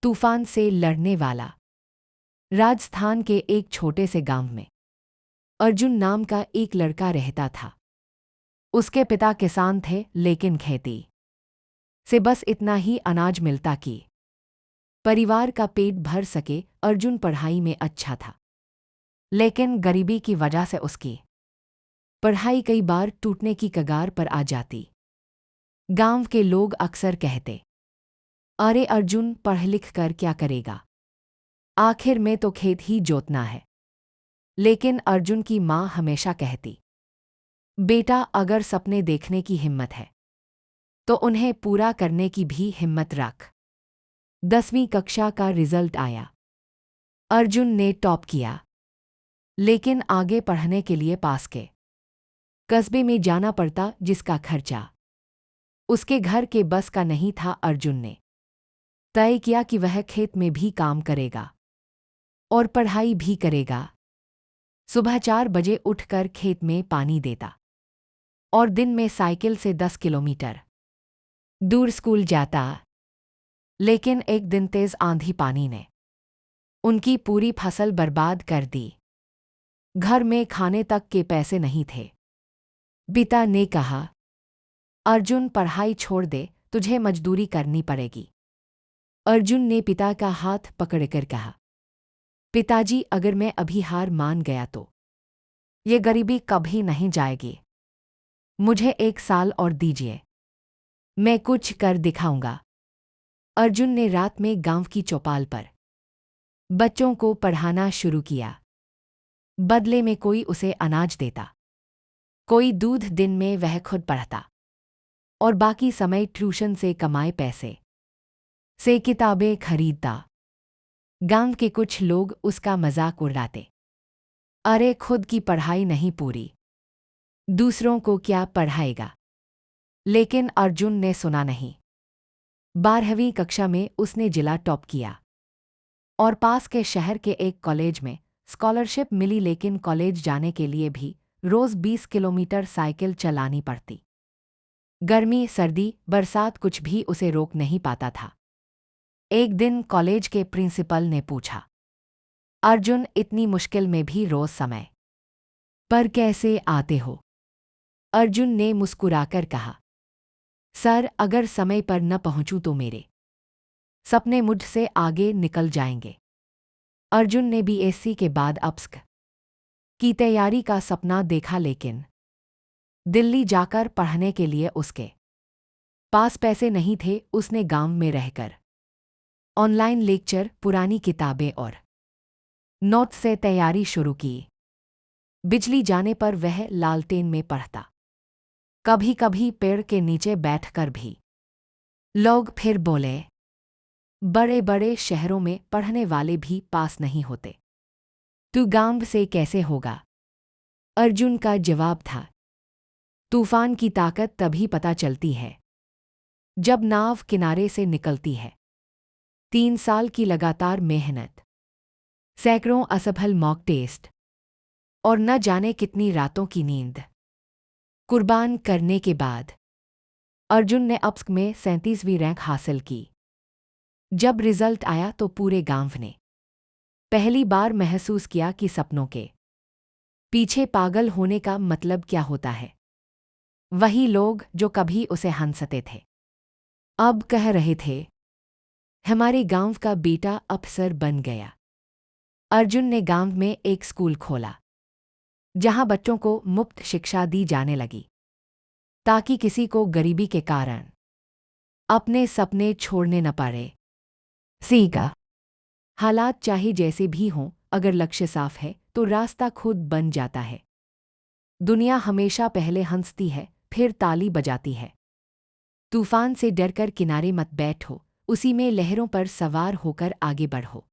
तूफान से लड़ने वाला। राजस्थान के एक छोटे से गांव में अर्जुन नाम का एक लड़का रहता था। उसके पिता किसान थे, लेकिन खेती से बस इतना ही अनाज मिलता कि परिवार का पेट भर सके। अर्जुन पढ़ाई में अच्छा था, लेकिन गरीबी की वजह से उसकी पढ़ाई कई बार टूटने की कगार पर आ जाती। गांव के लोग अक्सर कहते, अरे अर्जुन पढ़ लिख कर क्या करेगा, आखिर में तो खेत ही जोतना है। लेकिन अर्जुन की माँ हमेशा कहती, बेटा अगर सपने देखने की हिम्मत है तो उन्हें पूरा करने की भी हिम्मत रख। 10वीं कक्षा का रिजल्ट आया। अर्जुन ने टॉप किया, लेकिन आगे पढ़ने के लिए पास के कस्बे में जाना पड़ता, जिसका खर्चा उसके घर के बस का नहीं था। अर्जुन ने तय किया कि वह खेत में भी काम करेगा और पढ़ाई भी करेगा। सुबह 4 बजे उठकर खेत में पानी देता और दिन में साइकिल से 10 किलोमीटर दूर स्कूल जाता। लेकिन एक दिन तेज आंधी पानी ने उनकी पूरी फसल बर्बाद कर दी। घर में खाने तक के पैसे नहीं थे। पिता ने कहा, अर्जुन पढ़ाई छोड़ दे, तुझे मजदूरी करनी पड़ेगी। अर्जुन ने पिता का हाथ पकड़कर कहा, पिताजी अगर मैं अभी हार मान गया तो ये गरीबी कभी नहीं जाएगी। मुझे 1 साल और दीजिए, मैं कुछ कर दिखाऊंगा। अर्जुन ने रात में गांव की चौपाल पर बच्चों को पढ़ाना शुरू किया। बदले में कोई उसे अनाज देता, कोई दूध। दिन में वह खुद पढ़ता और बाकी समय ट्यूशन से कमाए पैसे से किताबें खरीदता। गांव के कुछ लोग उसका मजाक उड़ाते, अरे खुद की पढ़ाई नहीं पूरी, दूसरों को क्या पढ़ाएगा। लेकिन अर्जुन ने सुना नहीं। 12वीं कक्षा में उसने जिला टॉप किया और पास के शहर के एक कॉलेज में स्कॉलरशिप मिली। लेकिन कॉलेज जाने के लिए भी रोज 20 किलोमीटर साइकिल चलानी पड़ती। गर्मी, सर्दी, बरसात कुछ भी उसे रोक नहीं पाता था। एक दिन कॉलेज के प्रिंसिपल ने पूछा, अर्जुन इतनी मुश्किल में भी रोज समय पर कैसे आते हो? अर्जुन ने मुस्कुराकर कहा, सर अगर समय पर न पहुंचूं तो मेरे सपने मुझसे आगे निकल जाएंगे। अर्जुन ने बीएससी के बाद अप्स्क की तैयारी का सपना देखा, लेकिन दिल्ली जाकर पढ़ने के लिए उसके पास पैसे नहीं थे। उसने गांव में रहकर ऑनलाइन लेक्चर, पुरानी किताबें और नोट्स से तैयारी शुरू की। बिजली जाने पर वह लालटेन में पढ़ता, कभी कभी पेड़ के नीचे बैठकर भी। लोग फिर बोले, बड़े बड़े शहरों में पढ़ने वाले भी पास नहीं होते, तू गांव से कैसे होगा? अर्जुन का जवाब था, तूफान की ताकत तभी पता चलती है जब नाव किनारे से निकलती है। 3 साल की लगातार मेहनत, सैकड़ों असफल मॉक टेस्ट और न जाने कितनी रातों की नींद कुर्बान करने के बाद अर्जुन ने अप्स्क में 37वीं रैंक हासिल की। जब रिजल्ट आया तो पूरे गांव ने पहली बार महसूस किया कि सपनों के पीछे पागल होने का मतलब क्या होता है। वही लोग जो कभी उसे हंसते थे, अब कह रहे थे, हमारे गांव का बेटा अफसर बन गया। अर्जुन ने गांव में एक स्कूल खोला, जहां बच्चों को मुफ्त शिक्षा दी जाने लगी, ताकि किसी को गरीबी के कारण अपने सपने छोड़ने न पड़े। सीखा, हालात चाहे जैसे भी हों, अगर लक्ष्य साफ है तो रास्ता खुद बन जाता है। दुनिया हमेशा पहले हंसती है, फिर ताली बजाती है। तूफान से डरकर किनारे मत बैठो, उसी में लहरों पर सवार होकर आगे बढ़ो।